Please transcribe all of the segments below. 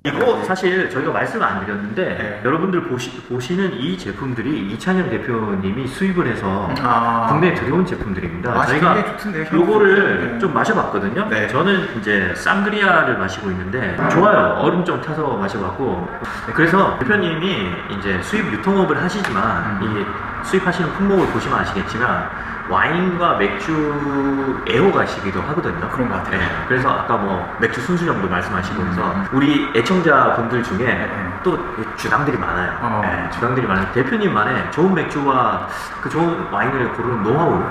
이거 사실 저희가 말씀을 안 드렸는데 네. 여러분들 보시는 이 제품들이 이찬현 대표님이 수입을 해서 아. 국내에 들여온 제품들입니다. 맛이 저희가 굉장히 좋던데요, 요거를 네. 좀 마셔봤거든요. 네. 저는 이제 쌍그리아를 마시고 있는데 좋아요. 얼음 좀 타서 마셔봤고 그래서 대표님이 이제 수입 유통업을 하시지만 이 수입하시는 품목을 보시면 아시겠지만 와인과 맥주 애호가시기도 하거든요. 그런 것 같아요. 네, 그래서 아까 뭐 맥주 순수정도 말씀하시고 해서 우리 애청자분들 중에 또 주당들이 많아요. 네, 주당들이 많아요. 대표님만의 좋은 맥주와 그 좋은 와인을 고르는 노하우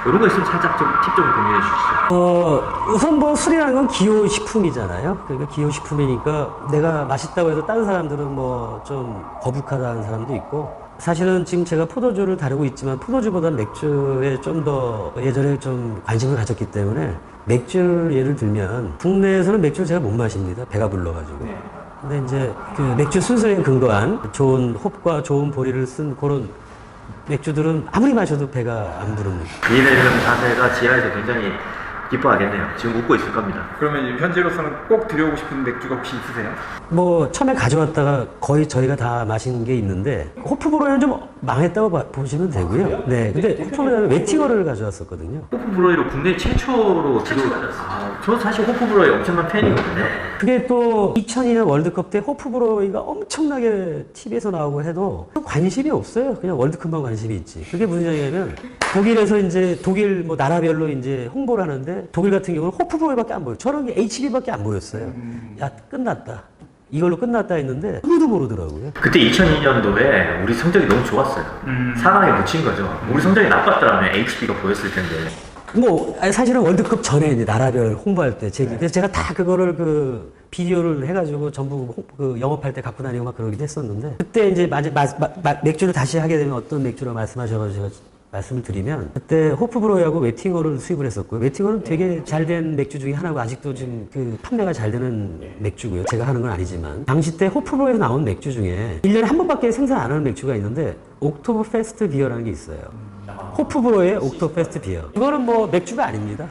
이런 거 있으면 살짝 좀 팁 좀 공유해 주시죠. 우선 뭐 술이라는 건 기호식품이잖아요. 그러니까 기호식품이니까 내가 맛있다고 해서 다른 사람들은 뭐 좀 거북하다는 사람도 있고 사실은 지금 제가 포도주를 다루고 있지만 포도주보다 맥주에 좀 더 예전에 좀 관심을 가졌기 때문에 맥주 예를 들면 국내에서는 맥주를 제가 못 마십니다. 배가 불러가지고. 근데 이제 그 맥주 순수에 근거한 좋은 홉과 좋은 보리를 쓴 그런 맥주들은 아무리 마셔도 배가 안 부릅니다. 이해되는 자세가 지하에서 굉장히 기뻐하겠네요. 지금 웃고 있을 겁니다. 그러면 현재로서는 꼭 들여오고 싶은 맥주가 혹시 있으세요? 뭐 처음에 가져왔다가 거의 저희가 다 마신 게 있는데 호프브로이는 좀 망했다고 보시면 되고요. 네, 근데 호프브로이는 웨팅어를 가져왔었거든요. 호프브로이로 국내 최초로 저는 사실 호프브로이 엄청난 팬이거든요. 그게 또 2002년 월드컵 때 호프브로이가 엄청나게 TV에서 나오고 해도 관심이 없어요. 그냥 월드컵만 관심이 있지. 그게 무슨 얘기냐면 독일에서 이제 독일 뭐 나라별로 이제 홍보를 하는데 독일 같은 경우는 호프브로이밖에 안 보여요. 저런 게 HB밖에 안 보였어요. 야, 끝났다. 이걸로 끝났다 했는데 아무도 모르더라고요. 그때 2002년도에 우리 성적이 너무 좋았어요. 4강에 묻힌 거죠. 우리 성적이 나빴더라면 HB가 보였을 텐데. 뭐 사실은 월드컵 전에 이제 나라별 홍보할 때 그래서 제가 다 그거를 그 비디오를 해가지고 전부 그 영업할 때 갖고 다니고 막 그러기도 했었는데 그때 이제 맥주를 다시 하게 되면 어떤 맥주를 말씀하셔가지고 제가 말씀을 드리면 그때 호프브로이하고 웨팅어를 수입을 했었고요. 웨팅어는 되게 잘된 맥주 중에 하나고 아직도 지금 그 판매가 잘 되는 맥주고요. 제가 하는 건 아니지만 당시 때 호프브로이에서 나온 맥주 중에 1년에 한 번밖에 생산 안 하는 맥주가 있는데 옥토버페스트 비어라는 게 있어요. 호프브로이의 옥토버페스트 비어. 이거는 뭐 맥주가 아닙니다.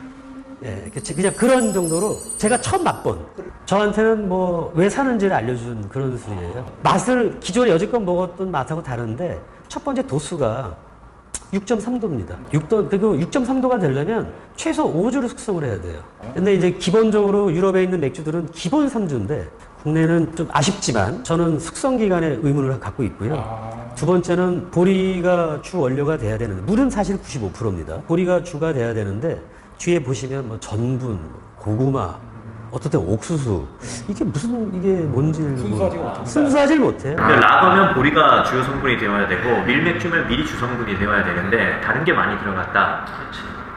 예, 그냥 그런 정도로 제가 처음 맛본 저한테는 뭐 왜 사는지를 알려준 그런 술이에요. 맛을 기존에 여지껏 먹었던 맛하고 다른데 첫 번째 도수가 6.3도입니다. 6도, 그리고 6.3도가 되려면 최소 5주를 숙성을 해야 돼요. 근데 이제 기본적으로 유럽에 있는 맥주들은 기본 3주인데 국내는 좀 아쉽지만 저는 숙성 기간에 의문을 갖고 있고요. 두 번째는 보리가 주 원료가 돼야 되는데 물은 사실 95%입니다. 보리가 주가 돼야 되는데 뒤에 보시면 뭐 전분, 고구마, 어떨 때 옥수수 이게 뭔지 순수하지 못해요. 근데 라거면 보리가 주요 성분이 되어야 되고 밀맥주면 밀이 주 성분이 되어야 되는데 다른 게 많이 들어갔다.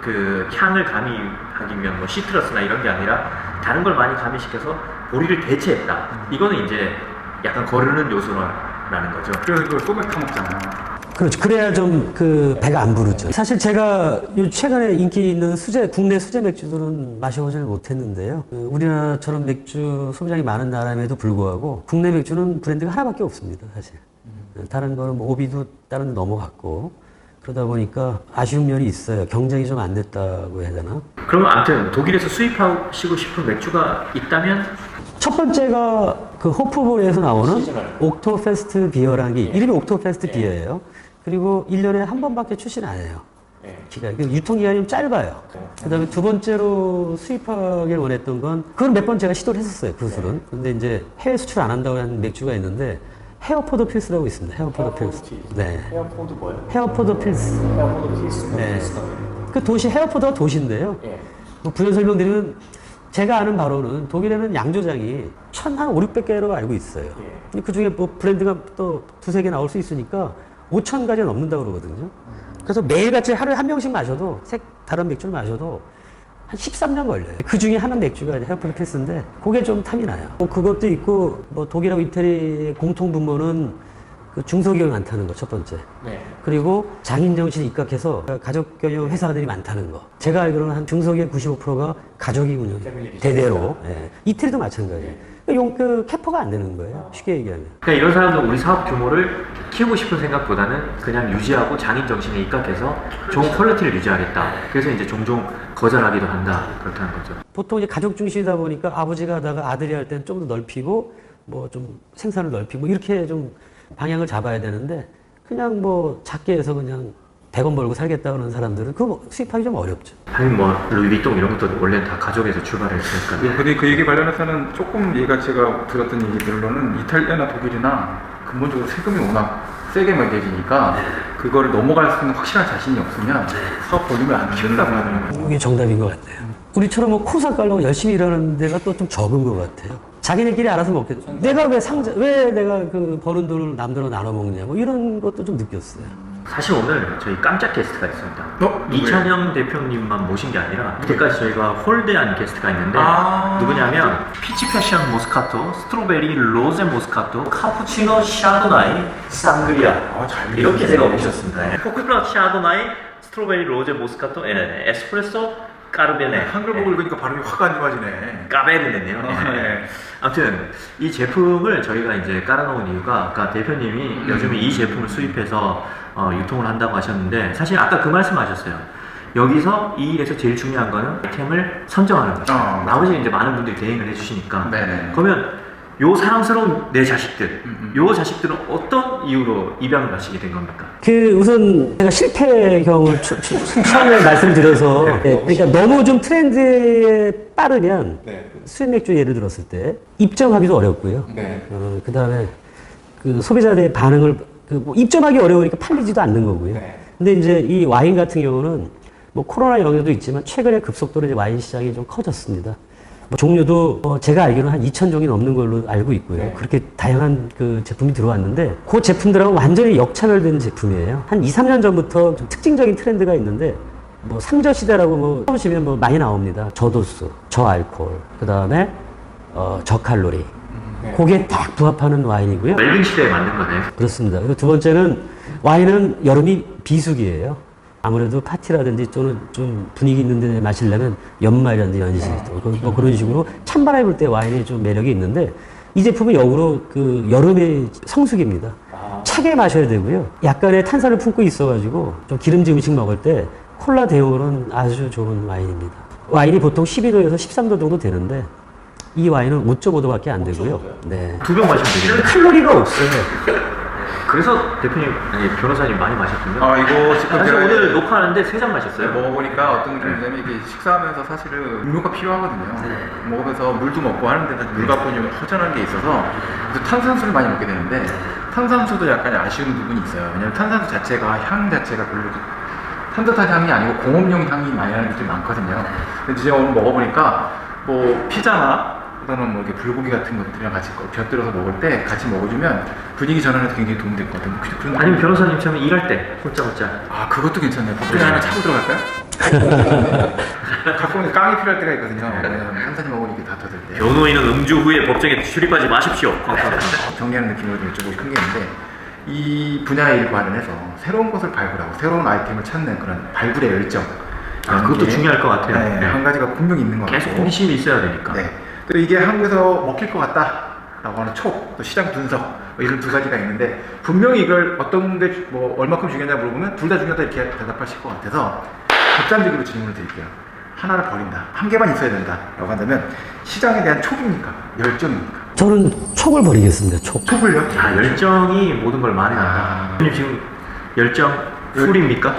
그 향을 가미하기 위한 뭐 시트러스나 이런 게 아니라 다른 걸 많이 가미시켜서 보리를 대체했다. 이거는 이제 약간 거르는 요소라는 거죠. 그래서 그걸 소맥 타먹잖아요. 그렇죠. 그래야 좀 그 배가 안 부르죠. 사실 제가 최근에 인기 있는 국내 수제 맥주들은 마셔보지를 못했는데요. 우리나라처럼 맥주 소비량이 많은 나라임에도 불구하고 국내 맥주는 브랜드가 하나밖에 없습니다, 사실. 다른 거는 뭐 오비도 다른 데 넘어갔고 그러다 보니까 아쉬운 면이 있어요. 경쟁이 좀 안 됐다고 해야 되나? 그러면 아무튼 독일에서 수입하시고 싶은 맥주가 있다면 첫 번째가 그 호프브로이에서 나오는 옥토페스트 비어라는 게 이름이 옥토페스트 비어예요. 그리고 1년에 한 번밖에 출시는 안 해요. 유통기간이 좀 짧아요. 그 다음에 두 번째로 수입하길 원했던 건, 그건 몇 번 제가 시도를 했었어요, 그 술은. 근데 이제 해외 수출 안 한다고 하는 맥주가 있는데, 헤어포드 필스라고 있습니다. 헤어포드 필스. 네. 헤어포드 뭐예요? 헤어포드 필스. 헤어포드 필스. 네. 그 헤어포드가 도시인데요. 뭐 부연 설명드리면, 제가 아는 바로는 독일에는 양조장이 한 5, 600개로 알고 있어요. 그 중에 뭐 브랜드가 또 두세 개 나올 수 있으니까 5,000가지가 넘는다고 그러거든요. 그래서 매일같이 하루에 한 병씩 마셔도, 다른 맥주를 마셔도 한 13년 걸려요. 그 중에 하나는 맥주가 헤어포드 필스인데, 그게 좀 탐이 나요. 그것도 있고, 뭐 독일하고 이태리의 공통 분모는 그 중소기업이 많다는 거, 첫 번째. 그리고 장인 정신이 입각해서 가족 경영 회사들이 많다는 거. 제가 알기로는 한 중소기업 95%가 가족이 운영, 대대로. 이태리도 마찬가지예요. 그 캐퍼가 안 되는 거예요. 쉽게 얘기하면. 그러니까 이런 사람들 우리 사업 규모를 키우고 싶은 생각보다는 그냥 유지하고 장인 정신에 입각해서 좋은 퀄리티를 유지하겠다. 그래서 이제 종종 거절하기도 한다. 그렇다는 거죠. 보통 이제 가족 중심이다 보니까 아버지가 하다가 아들이 할 때는 좀 더 넓히고 뭐 좀 생산을 넓히고 뭐 이렇게 좀 방향을 잡아야 되는데 그냥 뭐 작게 해서 그냥 100원 벌고 살겠다 그러는 사람들은 그거 수입하기 좀 어렵죠. 당연히 뭐 루이비통 이런 것도 원래는 다 가족에서 출발했으니까. 근데 그 얘기 관련해서는 조금 제가 들었던 얘기들로는 이탈리아나 독일이나 근본적으로 세금이 워낙 세게 매겨지니까 그거를 넘어갈 수 있는 확실한 자신이 없으면 사업 볼륨을 안 키운다고 하더라고요. 이게 정답인 것 같아요. 우리처럼 뭐 코사 깔려고 열심히 일하는 데가 또 좀 적은 것 같아요. 자기네끼리 알아서 먹겠죠. 내가 왜 내가 그 버는 돈을 남들하고 나눠 먹냐 뭐 이런 것도 좀 느꼈어요. 사실 오늘 저희 깜짝 게스트가 있습니다. 누구예요? 이찬영 대표님만 모신 게 아니라 이때까지 저희가 홀대한 게스트가 있는데 누구냐면 피치 패션 모스카토, 스트로베리 로제 모스카토, 카푸치노 샤도나이, 쌍그리아 이렇게 제가 모셨습니다. 포크라 샤도나이, 스트로베리 로제 모스카토, 에스프레소 까르베네. 한글 보고 읽으니까 발음이 확 안 좋아지네. 까베르네요. 네. 아무튼 이 제품을 저희가 이제 깔아놓은 이유가 아까 대표님이 요즘에 이 제품을 수입해서 유통을 한다고 하셨는데 사실 아까 그 말씀하셨어요. 여기서 이 일에서 제일 중요한 거는 아이템을 선정하는 거죠. 나머지 이제 많은 분들이 대행을 해주시니까. 네네. 그러면 요 사랑스러운 내 자식들, 요 자식들은 어떤 이유로 입양을 하시게 된 겁니까? 그 우선 제가 실패 경험을 처음에 말씀드려서 그러니까 너무 좀 트렌드에 빠르면 수입 맥주 예를 들었을 때 입점하기도 어렵고요. 네. 그 다음에 그 소비자들의 반응을 뭐 입점하기 어려우니까 팔리지도 않는 거고요. 네. 근데 이제 이 와인 같은 경우는 뭐 코로나 영향도 있지만 최근에 급속도로 이제 와인 시장이 좀 커졌습니다. 뭐 종류도 제가 알기로는 한 2,000종이 넘는 걸로 알고 있고요. 네. 그렇게 다양한 그 제품이 들어왔는데 그 제품들하고 완전히 역차별된 제품이에요. 한 2, 3년 전부터 좀 특징적인 트렌드가 있는데 뭐 상저 시대라고 뭐 보시면 뭐 많이 나옵니다. 저도수, 저알코올, 그 다음에 저칼로리. 그게 딱 부합하는 와인이고요. 멜빈 시대에 만든 거네요. 그렇습니다. 그리고 두 번째는 와인은 여름이 비수기예요. 아무래도 파티라든지 또는 좀 분위기 있는 데 마시려면 연말이라든지 연시 뭐 그런 식으로 찬바람이 불 때 와인이 좀 매력이 있는데 이 제품은 역으로 그 여름의 성수기입니다. 차게 마셔야 되고요. 약간의 탄산을 품고 있어가지고 좀 기름진 음식 먹을 때 콜라 대용으로는 아주 좋은 와인입니다. 와인이 보통 12도에서 13도 정도 되는데 이 와인은 5.5도밖에 안 되고요. 네. 2병 마시면 되겠네요. 칼로리가 없어요. 그래서 대표님, 아니 변호사님 많이 마셨군요. 이거 지금 사실 제가 오늘 녹화하는데 3잔 마셨어요. 먹어보니까 어떤 느낌이냐면 이게 식사하면서 사실은 음료가 필요하거든요. 먹으면서 물도 먹고 하는데 사실 물 갖고 좀 허전한 게 있어서 그래서 탄산수를 많이 먹게 되는데 탄산수도 약간 아쉬운 부분이 있어요. 왜냐면 탄산수 자체가 향 자체가 별로 산뜻한 향이 아니고 공업용 향이 많이 나는 것들이 많거든요. 근데 제가 오늘 먹어보니까 뭐 피자나 또는 뭐 이렇게 불고기 같은 것들이랑 같이 곁들여서 먹을 때 같이 먹어주면 분위기 전환에도 굉장히 도움이 될 것 같아요. 그런 아니면 변호사님처럼 일할 때 홀짝홀짝. 그것도 괜찮네요. 버튼을 하나 차고 들어갈까요? 가끔은 깡이 필요할 때가 있거든요. 한 잔이 먹으니까 다 터질 때. 변호인은 음주 후에 법정에 출입하지 마십시오. 정리하는 느낌으로 좀 여쭤보고 싶은 게 있는데 이 분야에 관련해서 새로운 것을 발굴하고 새로운 아이템을 찾는 그런 발굴의 열정. 그것도 중요할 것 같아요. 네, 네. 한 가지가 분명히 있는 것 같고. 계속 호기심이 있어야 되니까. 네. 또 이게 한국에서 먹힐 것 같다라고 하는 촉, 또 시장 분석 뭐 이런 두 가지가 있는데 분명히 이걸 어떤 데 뭐 얼마큼 중요하냐 물어보면 둘 다 중요하다 이렇게 대답하실 것 같아서 극단적으로 질문을 드릴게요. 하나를 버린다. 한 개만 있어야 된다라고 한다면 시장에 대한 촉입니까? 열정입니까? 저는 촉을 버리겠습니다. 촉. 촉을요? 열정이 모든 걸 말해낸다. 대표님 지금 열정 풀입니까?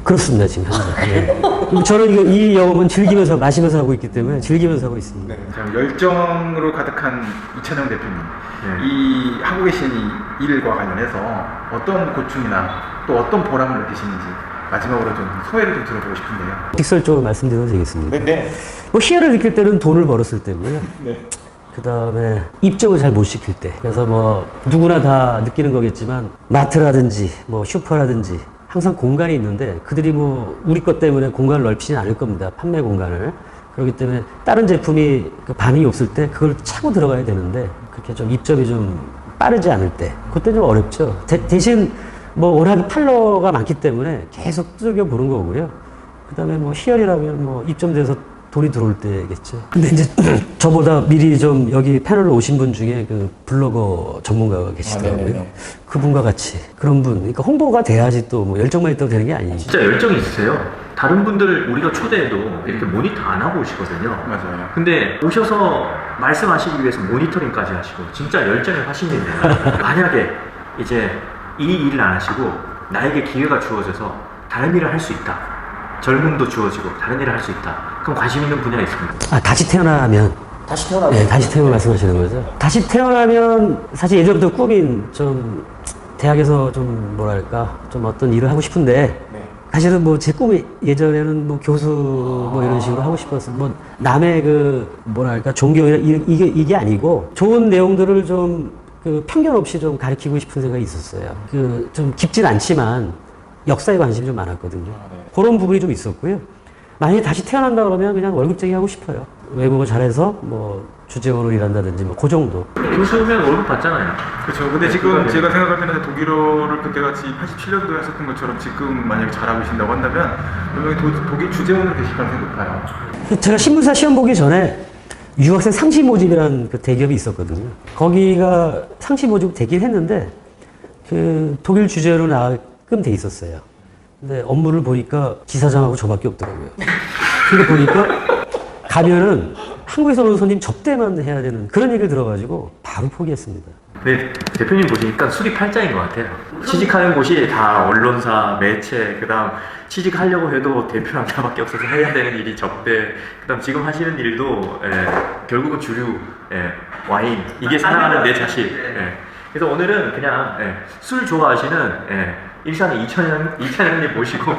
그렇습니다, 지금 현재. 네. 저는 이 영업은 즐기면서 마시면서 하고 있기 때문에 즐기면서 하고 있습니다. 네. 자, 열정으로 가득한 이찬영 대표님, 네. 이 하고 계신 이 일과 관련해서 어떤 고충이나 또 어떤 보람을 느끼시는지 마지막으로 좀 소회를 좀 들어보고 싶은데요. 직설적으로 말씀드려도 되겠습니다. 네. 뭐 희열을 느낄 때는 돈을 벌었을 때고요. 네. 그 다음에 입점을 잘 못 시킬 때. 그래서 뭐 누구나 다 느끼는 거겠지만 마트라든지 뭐 슈퍼라든지 항상 공간이 있는데 그들이 뭐 우리 것 때문에 공간을 넓히지는 않을 겁니다. 판매 공간을. 그렇기 때문에 다른 제품이 그 반응이 없을 때 그걸 차고 들어가야 되는데 그렇게 좀 입점이 좀 빠르지 않을 때 그때 좀 어렵죠. 대신 뭐 워낙 팔러가 많기 때문에 계속 두들겨 보는 거고요. 그 다음에 뭐 희열이라면 뭐 입점돼서 돈이 들어올 때겠죠. 근데 이제 저보다 미리 좀 여기 패널에 오신 분 중에 그 블로거 전문가가 계시더라고요. 네네네. 그분과 같이 그런 분, 그러니까 홍보가 돼야지 또 뭐 열정만 있다고 되는 게 아니죠. 진짜 열정이 있으세요. 다른 분들 우리가 초대해도 이렇게 모니터 안 하고 오시거든요. 맞아요. 근데 오셔서 말씀하시기 위해서 모니터링까지 하시고 진짜 열정의 화신인데 만약에 이제 이 일을 안 하시고 나에게 기회가 주어져서 다른 일을 할 수 있다. 젊음도 주어지고 다른 일을 할 수 있다. 그럼 관심 있는 분야가 있습니다. 아, 다시 태어나면. 다시 태어나면 네, 다시 태어나 말씀하시는 거죠. 다시 태어나면 사실 예전부터 꿈인 좀 대학에서 좀 뭐랄까 좀 어떤 일을 하고 싶은데 네. 사실은 뭐 제 꿈이 예전에는 뭐 교수 뭐 이런 식으로 하고 싶었어. 뭐 남의 그 뭐랄까 종교나 이게 아니고 좋은 내용들을 좀 그 편견 없이 좀 가르치고 싶은 생각이 있었어요. 그 좀 깊진 않지만 역사에 관심이 좀 많았거든요. 네. 그런 부분이 좀 있었고요. 만약에 다시 태어난다 그러면 그냥 월급쟁이 하고 싶어요. 외국어 잘해서 뭐 주재원으로 일한다든지 뭐 그 정도. 교수면 월급 받잖아요. 그렇죠. 근데 지금 제가 생각할 때는 독일어를 그때같이 87년도에 하셨던 것처럼 지금 만약에 잘하고 계신다고 한다면 분명히 독일 주재원으로 계실 가능성이 높아요. 제가 신문사 시험 보기 전에 유학생 상시 모집이라는 그 대기업이 있었거든요. 거기가 상시 모집 되긴 했는데 그 독일 주재원으로 나가끔 돼 있었어요. 근데 업무를 보니까 지사장하고 저밖에 없더라고요. 그러니까 보니까 가면은 한국에서 오는 손님 접대만 해야 되는 그런 얘기를 들어가지고 바로 포기했습니다. 네, 대표님 보시니까 술이 팔자인 것 같아요. 취직하는 곳이 다 언론사, 매체, 그다음 취직하려고 해도 대표랑 나밖에 없어서 해야 되는 일이 접대, 그다음 지금 하시는 일도 결국은 주류, 와인 이게 사랑하는 내 자식. 그래서 오늘은 그냥 술 좋아하시는 일산의 이찬현님 모시고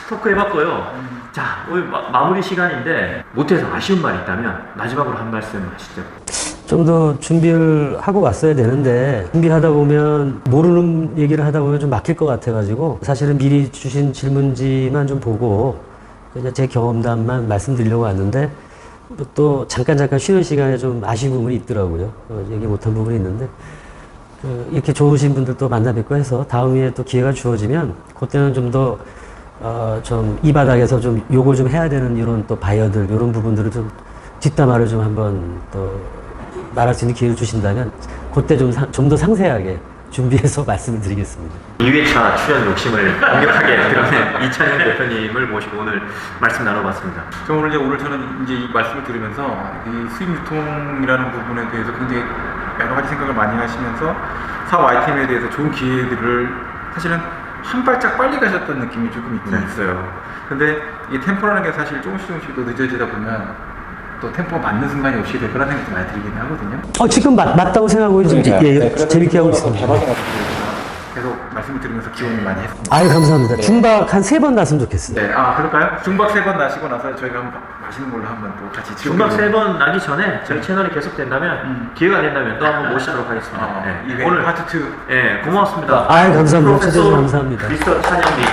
토크 해봤고요. 자, 오늘 마무리 시간인데 못해서 아쉬운 말 있다면 마지막으로 한 말씀 하시죠. 좀 더 준비를 하고 왔어야 되는데 준비하다 보면 모르는 얘기를 하다 보면 좀 막힐 것 같아가지고 사실은 미리 주신 질문지만 좀 보고 그냥 제 경험담만 말씀드리려고 왔는데 또 잠깐 쉬는 시간에 좀 아쉬운 부분이 있더라고요. 얘기 못한 부분이 있는데 이렇게 좋으신 분들도 만나 뵙고 해서 다음에 또 기회가 주어지면 그때는 좀 더 좀 이 바닥에서 좀 욕을 좀 해야 되는 이런 또 바이어들 이런 부분들을 좀 뒷담화를 좀 한번 또 말할 수 있는 기회를 주신다면 그때 좀 더 상세하게 준비해서 말씀을 드리겠습니다. 2회차 출연 욕심을 강력하게 드러낸 이찬현 대표님을 모시고 오늘 말씀 나눠봤습니다. 저 오늘 저는 이제 이 말씀을 들으면서 이 수입 유통이라는 부분에 대해서 굉장히 여러 가지 생각을 많이 하시면서 사업 아이템에 대해서 좋은 기회들을 사실은 한 발짝 빨리 가셨던 느낌이 조금 있긴 있어요. 근데 이게 템포라는 게 사실 조금씩 더 늦어지다 보면 또 템포가 맞는 순간이 없이 될 거라는 생각이 많이 들긴 하거든요. 지금 맞다고 생각하고 지금 재밌게 하고 있습니다. 계속 말씀을 들으면서 기원을 많이 했습니다. 아유, 감사합니다. 중박 한 3번 났으면 좋겠어요. 네, 그럴까요? 중박 3번 나시고 나서 저희가 한번 맛있는 걸로 한번 또 같이 중박 3번 나기 전에 저희 채널이 계속된다면 기회가 된다면 또 한번 모시도록 하겠습니다. 오늘 파트 2. 고맙습니다. 아유, 감사합니다. 초대해 주셔서 감사합니다. 미스터 찬영님.